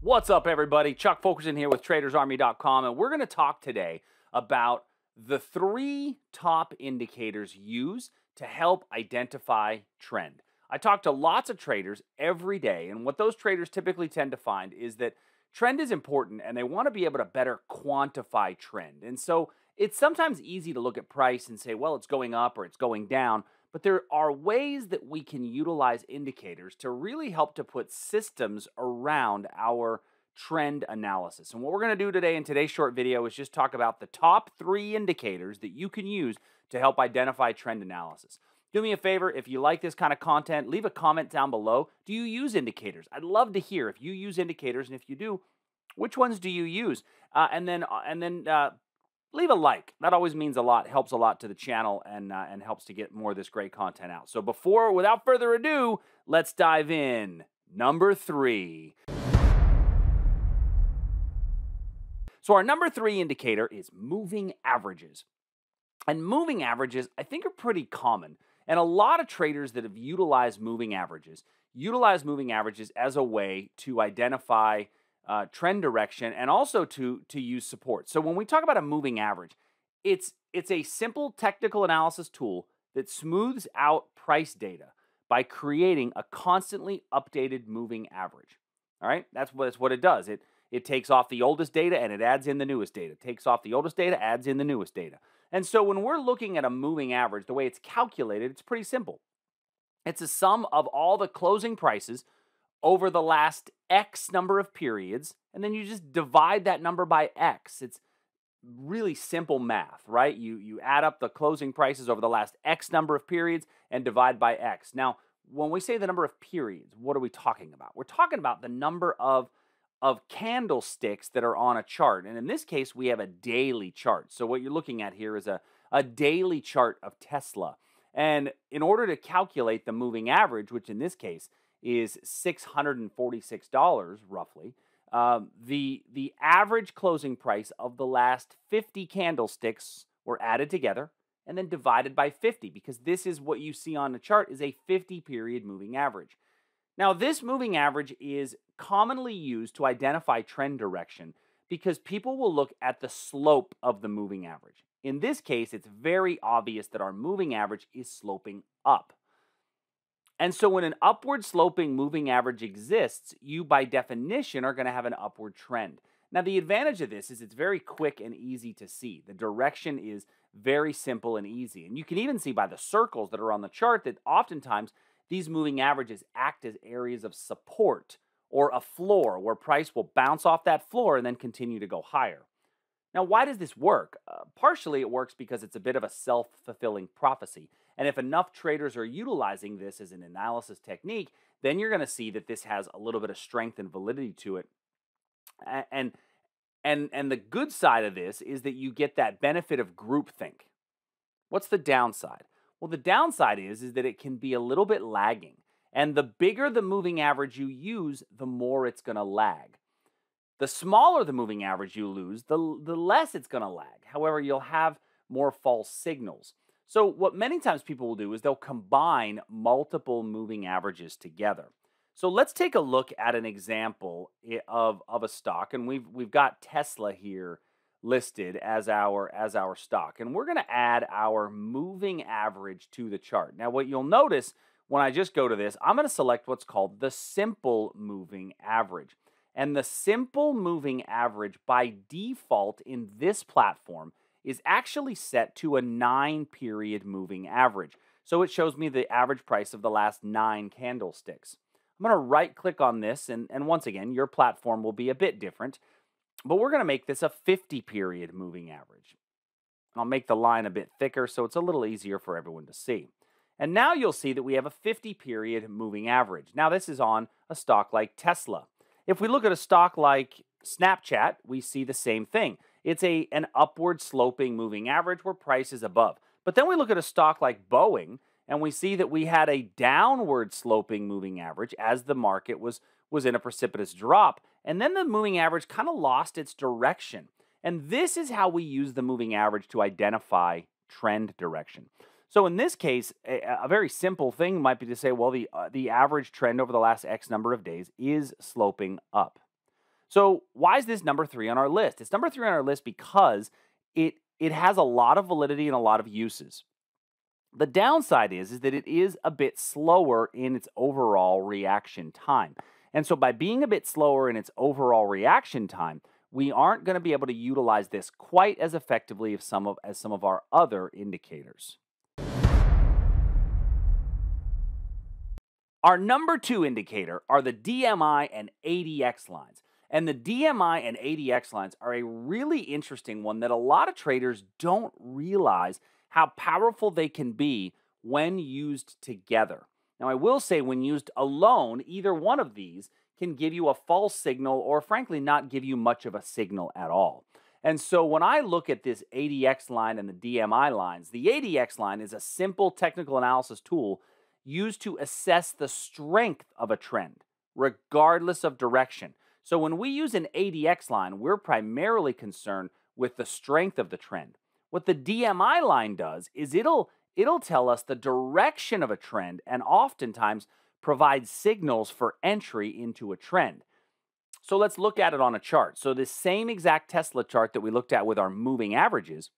What's up, everybody? Chuck Fulkerson here with TradersArmy.com, and we're going to talk today about the 3 top indicators used to help identify trend. I talk to lots of traders every day, and what those traders typically tend to find is that trend is important, and they want to be able to better quantify trend. And so it's sometimes easy to look at price and say, well, it's going up or it's going down. But there are ways that we can utilize indicators to really help to put systems around our trend analysis. And what we're going to do today in today's short video is just talk about the top 3 indicators that you can use to help identify trend analysis. Do me a favor, if you like this kind of content, leave a comment down below. Do you use indicators? I'd love to hear if you use indicators, and if you do, which ones do you use? And then leave a like. That always means a lot, helps a lot to the channel, and helps to get more of this great content out. So without further ado, let's dive in. Number 3. So our number 3 indicator is moving averages. And moving averages, I think, are pretty common. And a lot of traders that have utilized moving averages as a way to identify trend direction, and also to use support. So when we talk about a moving average, it's a simple technical analysis tool that smooths out price data by creating a constantly updated moving average. All right, that's what it does. It takes off the oldest data and it adds in the newest data. Takes off the oldest data, adds in the newest data. And so when we're looking at a moving average, the way it's calculated, it's pretty simple. It's a sum of all the closing prices over the last X number of periods, and then you just divide that number by X. It's really simple math, right? You add up the closing prices over the last X number of periods and divide by X. Now, when we say the number of periods, what are we talking about? We're talking about the number of candlesticks that are on a chart. And in this case, we have a daily chart. So what you're looking at here is a daily chart of Tesla. And in order to calculate the moving average, which in this case is $646 roughly, the average closing price of the last 50 candlesticks were added together and then divided by 50, because this is what you see on the chart is a 50-period moving average. Now, this moving average is commonly used to identify trend direction because people will look at the slope of the moving average. In this case, it's very obvious that our moving average is sloping up. And so when an upward sloping moving average exists, you by definition are going to have an upward trend. Now, the advantage of this is it's very quick and easy to see. The direction is very simple and easy. And you can even see by the circles that are on the chart that oftentimes these moving averages act as areas of support or a floor where price will bounce off that floor and then continue to go higher. Now, why does this work? Partially it works because it's a bit of a self-fulfilling prophecy. And if enough traders are utilizing this as an analysis technique, then you're going to see that this has a little bit of strength and validity to it. And the good side of this is that you get that benefit of groupthink. What's the downside? Well, the downside is that it can be a little bit lagging. And the bigger the moving average you use, the more it's going to lag. The smaller the moving average you lose, the less it's going to lag. However, you'll have more false signals. So what many times people will do is they'll combine multiple moving averages together. So let's take a look at an example of a stock. And we've got Tesla here listed as our stock. And we're going to add our moving average to the chart. Now, what you'll notice when I just go to this, I'm going to select what's called the simple moving average. And the simple moving average by default in this platform is actually set to a 9-period moving average. So it shows me the average price of the last 9 candlesticks. I'm going to right-click on this, and once again, your platform will be a bit different. But we're going to make this a 50-period moving average. I'll make the line a bit thicker so it's a little easier for everyone to see. And now you'll see that we have a 50-period moving average. Now this is on a stock like Tesla. If we look at a stock like Snapchat, we see the same thing. It's an upward sloping moving average where price is above. But then we look at a stock like Boeing, and we see that we had a downward sloping moving average as the market was in a precipitous drop. And then the moving average kind of lost its direction. And this is how we use the moving average to identify trend direction. So in this case, a very simple thing might be to say, well, the average trend over the last X number of days is sloping up. So why is this number 3 on our list? It's number 3 on our list because it has a lot of validity and a lot of uses. The downside is that it is a bit slower in its overall reaction time. And so by being a bit slower in its overall reaction time, we aren't going to be able to utilize this quite as effectively as some of our other indicators. Our number 2 indicator are the DMI and ADX lines. And the DMI and ADX lines are a really interesting one that a lot of traders don't realize how powerful they can be when used together. Now, I will say when used alone, either one of these can give you a false signal or frankly not give you much of a signal at all. And so when I look at this ADX line and the DMI lines, the ADX line is a simple technical analysis tool used to assess the strength of a trend, regardless of direction. So when we use an ADX line, we're primarily concerned with the strength of the trend. What the DMI line does is it'll tell us the direction of a trend and oftentimes provide signals for entry into a trend. So let's look at it on a chart. So this same exact Tesla chart that we looked at with our moving averages,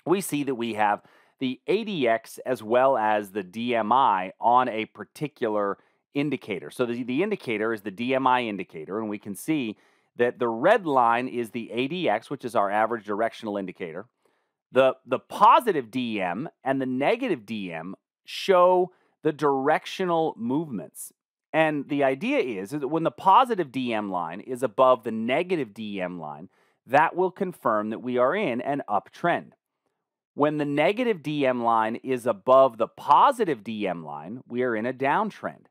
we see that we have the ADX as well as the DMI on a particular indicator. So the indicator is the DMI indicator, and we can see that the red line is the ADX, which is our average directional indicator. The positive DM and the negative DM show the directional movements. And the idea is that when the positive DM line is above the negative DM line, that will confirm that we are in an uptrend. When the negative DM line is above the positive DM line, we are in a downtrend.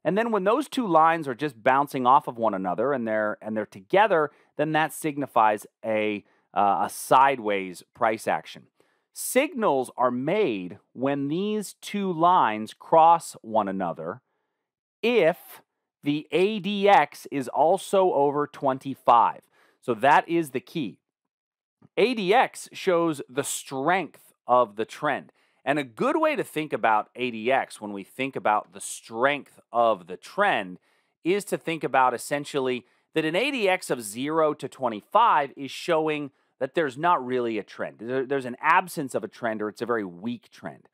And then when those two lines are just bouncing off of one another and they're together, then that signifies a sideways price action. Signals are made when these two lines cross one another if the ADX is also over 25. So that is the key. ADX shows the strength of the trend. And a good way to think about ADX when we think about the strength of the trend is to think about essentially that an ADX of 0 to 25 is showing that there's not really a trend. There's an absence of a trend or it's a very weak trend.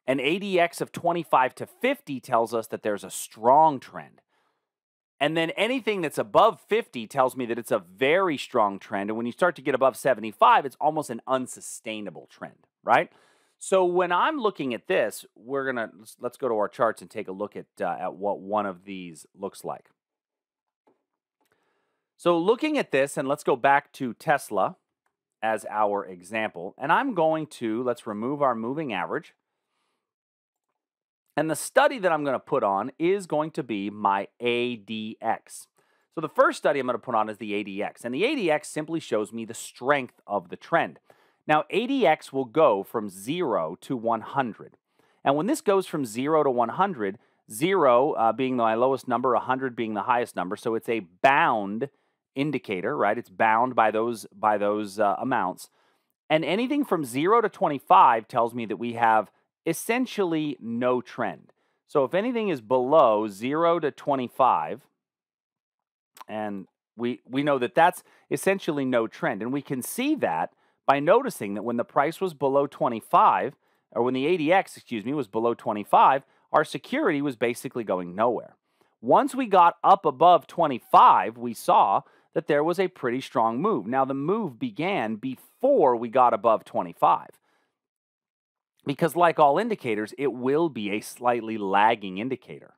An ADX of 25 to 50 tells us that there's a strong trend. And then anything that's above 50 tells me that it's a very strong trend. And when you start to get above 75, it's almost an unsustainable trend, right? So when I'm looking at this, let's go to our charts and take a look at what one of these looks like. So looking at this, and let's go back to Tesla as our example. And let's remove our moving average. And the study that I'm going to put on is going to be my ADX. So the first study I'm going to put on is the ADX. And the ADX simply shows me the strength of the trend. Now, ADX will go from 0 to 100. And when this goes from 0 to 100, 0 being my lowest number, 100 being the highest number, so it's a bound indicator, right? It's bound by those amounts. And anything from 0 to 25 tells me that we have essentially no trend. So if anything is below 0 to 25, and we know that that's essentially no trend. And we can see that by noticing that when the price was below 25, or when the ADX, was below 25, our security was basically going nowhere. Once we got up above 25, we saw that there was a pretty strong move. Now, the move began before we got above 25. Because like all indicators, it will be a slightly lagging indicator.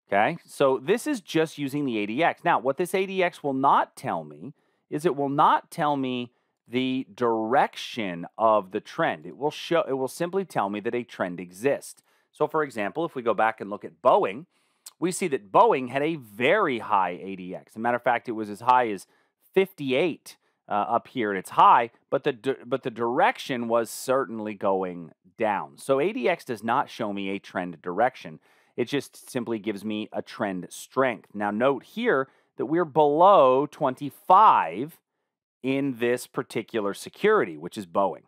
Okay, so this is just using the ADX. Now, what this ADX will not tell me is it will not tell me the direction of the trend. It will simply tell me that a trend exists. So for example, if we go back and look at Boeing, we see that Boeing had a very high ADX. As a matter of fact, it was as high as 58 up here at its high, but the direction was certainly going down. So ADX does not show me a trend direction. It just simply gives me a trend strength. Now note here that we're below 25 in this particular security, which is Boeing.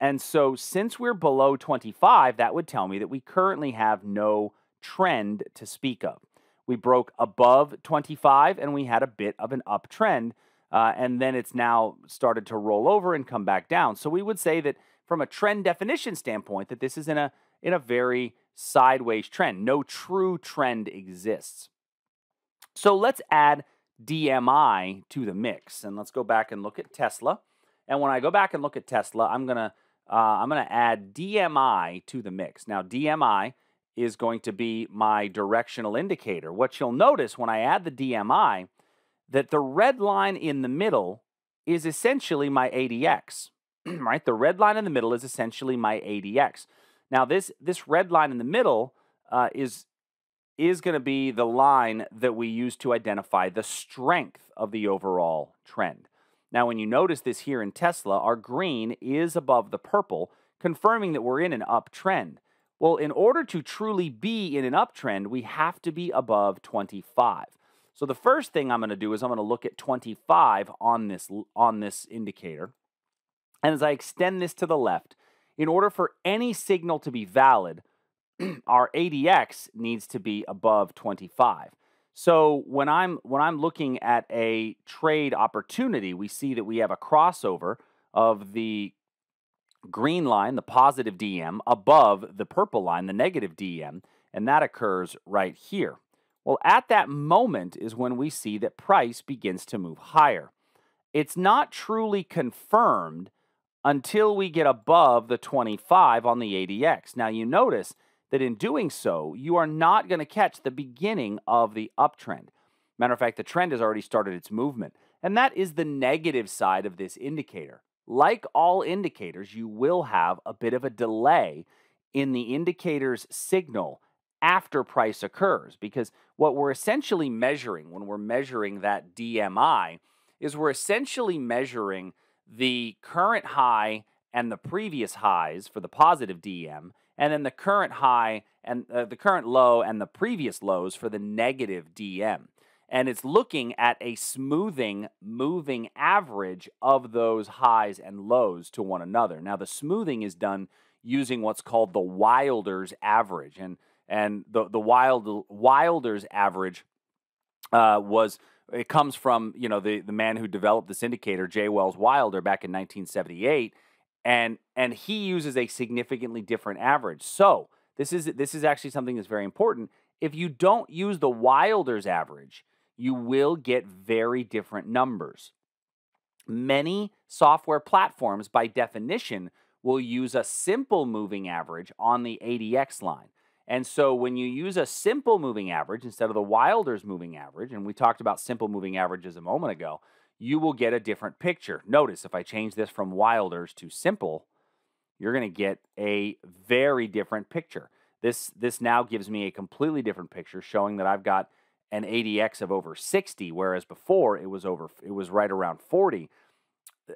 And so since we're below 25, that would tell me that we currently have no trend to speak of. We broke above 25 and we had a bit of an uptrend. And then it's now started to roll over and come back down. So we would say that from a trend definition standpoint, that this is in a very sideways trend. No true trend exists. So let's add DMI to the mix, and let's go back and look at Tesla. And when I go back and look at Tesla, I'm gonna add DMI to the mix. Now DMI is going to be my directional indicator. What you'll notice when I add the DMI, that the red line in the middle is essentially my ADX, right? The red line in the middle is essentially my ADX. Now this red line in the middle is going to be the line that we use to identify the strength of the overall trend. Now, when you notice this here in Tesla, our green is above the purple, confirming that we're in an uptrend. Well, in order to truly be in an uptrend, we have to be above 25. So the first thing I'm going to do is I'm going to look at 25 on this indicator. And as I extend this to the left, in order for any signal to be valid, our ADX needs to be above 25. So when I'm looking at a trade opportunity, we see that we have a crossover of the green line, the positive DM, above the purple line, the negative DM, and that occurs right here. Well, at that moment is when we see that price begins to move higher. It's not truly confirmed until we get above the 25 on the ADX. Now, you notice that in doing so, you are not going to catch the beginning of the uptrend. Matter of fact, the trend has already started its movement, and that is the negative side of this indicator. Like all indicators, you will have a bit of a delay in the indicator's signal after price occurs, because what we're essentially measuring when we're measuring that DMI is we're essentially measuring the current high and the previous highs for the positive DM, and then the current high and the current low and the previous lows for the negative DM. And it's looking at a smoothing moving average of those highs and lows to one another. Now, the smoothing is done using what's called the Wilder's average. And the Wilder's average it comes from, the man who developed this indicator, J. Wells Wilder, back in 1978. And he uses a significantly different average. So this is actually something that's very important. If you don't use the Wilder's average, you will get very different numbers. Many software platforms, by definition, will use a simple moving average on the ADX line. And so when you use a simple moving average instead of the Wilder's moving average, and we talked about simple moving averages a moment ago, you will get a different picture. Notice if I change this from Wilder's to simple, you're going to get a very different picture. This now gives me a completely different picture, showing that I've got an ADX of over 60, whereas before it was right around 40.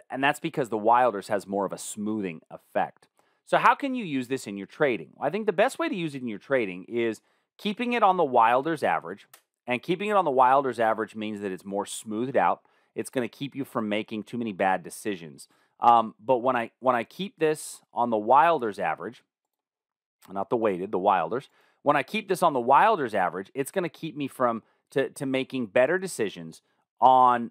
And that's because the Wilder's has more of a smoothing effect. So how can you use this in your trading? I think the best way to use it in your trading is keeping it on the Wilder's average. And keeping it on the Wilder's average means that it's more smoothed out. It's going to keep you from making too many bad decisions. But when I keep this on the Wilder's average, not the weighted, the Wilder's, when I keep this on the Wilder's average, it's going to keep me from to making better decisions on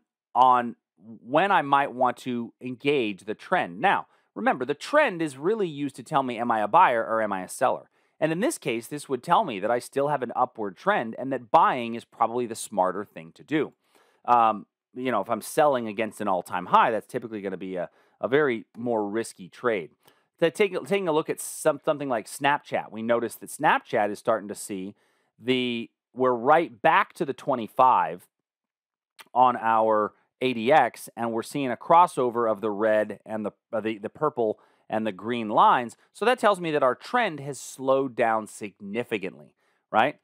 when I might want to engage the trend. Now, remember, the trend is really used to tell me, am I a buyer or am I a seller? And in this case, this would tell me that I still have an upward trend and that buying is probably the smarter thing to do. If I'm selling against an all-time high, that's typically going to be a very more risky trade. Taking a look at something like Snapchat, we notice that Snapchat is starting to see we're right back to the 25 on our ADX, and we're seeing a crossover of the red and the purple and the green lines. So that tells me that our trend has slowed down significantly, right?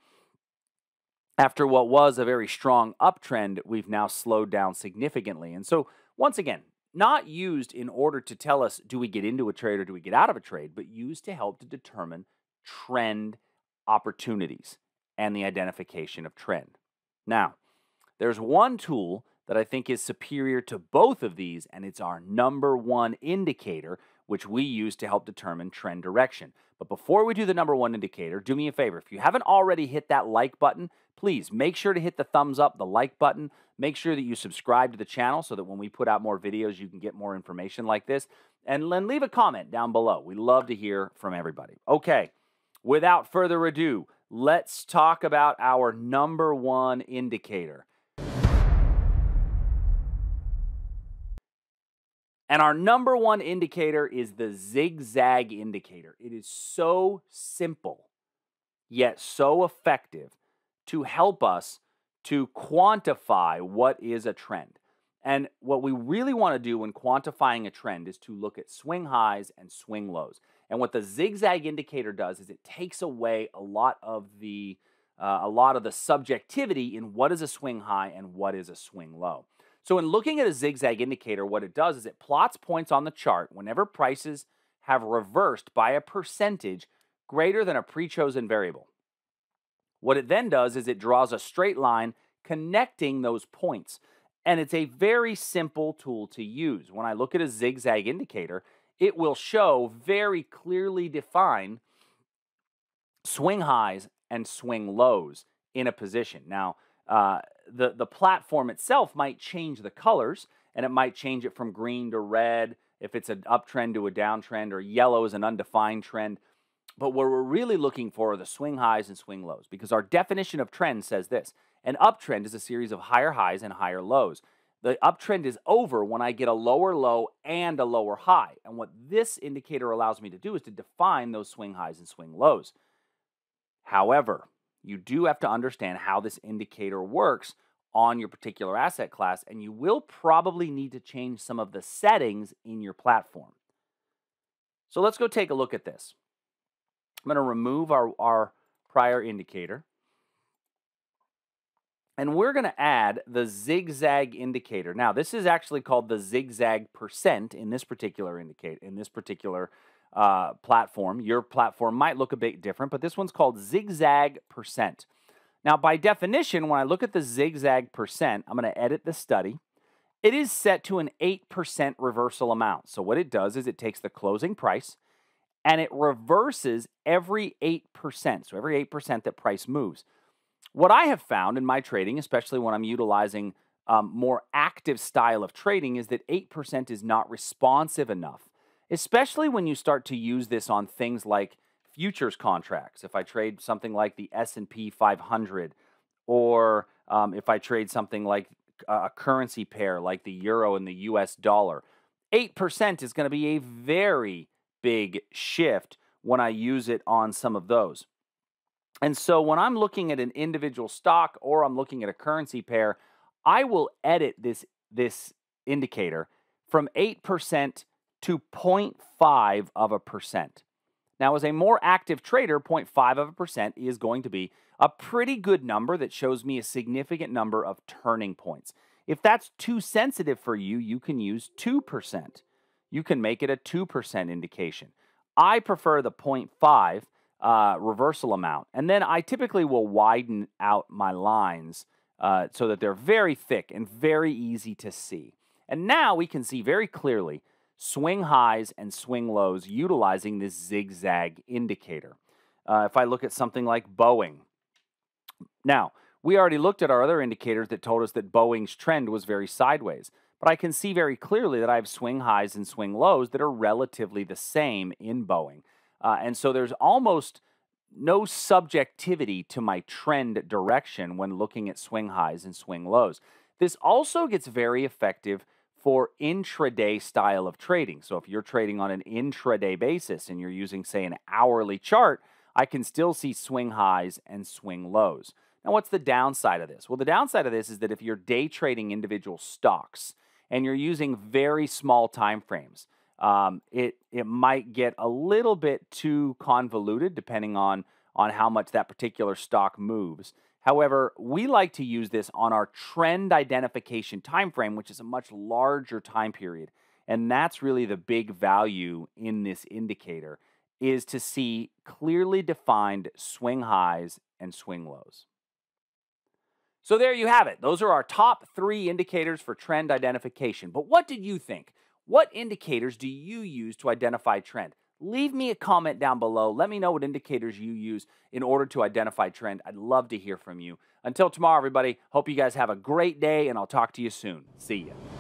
After what was a very strong uptrend, we've now slowed down significantly. And so, once again, not used in order to tell us, do we get into a trade or do we get out of a trade, but used to help to determine trend opportunities and the identification of trend. Now, there's one tool that I think is superior to both of these, and it's our number one indicator, which we use to help determine trend direction. But before we do the number one indicator, do me a favor. If you haven't already hit that like button, please make sure to hit the thumbs up, the like button. Make sure that you subscribe to the channel so that when we put out more videos, you can get more information like this. And then leave a comment down below. We love to hear from everybody. Okay, without further ado, let's talk about our number one indicator. And our number one indicator is the zigzag indicator. It is so simple, yet so effective to help us to quantify what is a trend. And what we really want to do when quantifying a trend is to look at swing highs and swing lows. And what the zigzag indicator does is it takes away a lot of the subjectivity in what is a swing high and what is a swing low. So in looking at a zigzag indicator, what it does is it plots points on the chart whenever prices have reversed by a percentage greater than a pre-chosen variable. What it then does is it draws a straight line connecting those points. And it's a very simple tool to use. When I look at a zigzag indicator, it will show very clearly defined swing highs and swing lows in a position. Now, the platform itself might change the colors, and it might change it from green to red if it's an uptrend to a downtrend, or yellow is an undefined trend. But what we're really looking for are the swing highs and swing lows, because our definition of trend says this: an uptrend is a series of higher highs and higher lows. The uptrend is over when I get a lower low and a lower high. And what this indicator allows me to do is to define those swing highs and swing lows. However, you do have to understand how this indicator works on your particular asset class, and you will probably need to change some of the settings in your platform. So let's go take a look at this. I'm going to remove our prior indicator, and we're going to add the zigzag indicator. Now, this is actually called the zigzag percent in this particular platform. Your platform might look a bit different, but this one's called zigzag percent. Now, by definition, when I look at the zigzag percent, I'm going to edit the study. It is set to an 8% reversal amount. So what it does is it takes the closing price and it reverses every 8%. So every 8% that price moves. What I have found in my trading, especially when I'm utilizing more active style of trading, is that 8% is not responsive enough, especially when you start to use this on things like futures contracts. If I trade something like the S&P 500, or if I trade something like a currency pair like the euro and the US dollar, 8% is going to be a very big shift when I use it on some of those. And so when I'm looking at an individual stock or I'm looking at a currency pair, I will edit this indicator from 8% to 0.5%. Now, as a more active trader, 0.5% is going to be a pretty good number that shows me a significant number of turning points. If that's too sensitive for you, you can use 2%. You can make it a 2% indication. I prefer the 0.5 reversal amount. And then I typically will widen out my lines so that they're very thick and very easy to see. And now we can see very clearly swing highs and swing lows utilizing this zigzag indicator. If I look at something like Boeing. Now, we already looked at our other indicators that told us that Boeing's trend was very sideways. But I can see very clearly that I have swing highs and swing lows that are relatively the same in Boeing. And so there's almost no subjectivity to my trend direction when looking at swing highs and swing lows. This also gets very effective for intraday style of trading. So if you're trading on an intraday basis and you're using, say, an hourly chart, I can still see swing highs and swing lows. Now, what's the downside of this? Well, the downside of this is that if you're day trading individual stocks and you're using very small time frames, it might get a little bit too convoluted depending on how much that particular stock moves. However, we like to use this on our trend identification time frame, which is a much larger time period. And that's really the big value in this indicator, is to see clearly defined swing highs and swing lows. So there you have it. Those are our top 3 indicators for trend identification. But what did you think? What indicators do you use to identify trend? Leave me a comment down below. Let me know what indicators you use in order to identify trend. I'd love to hear from you. Until tomorrow, everybody, hope you guys have a great day, and I'll talk to you soon. See ya.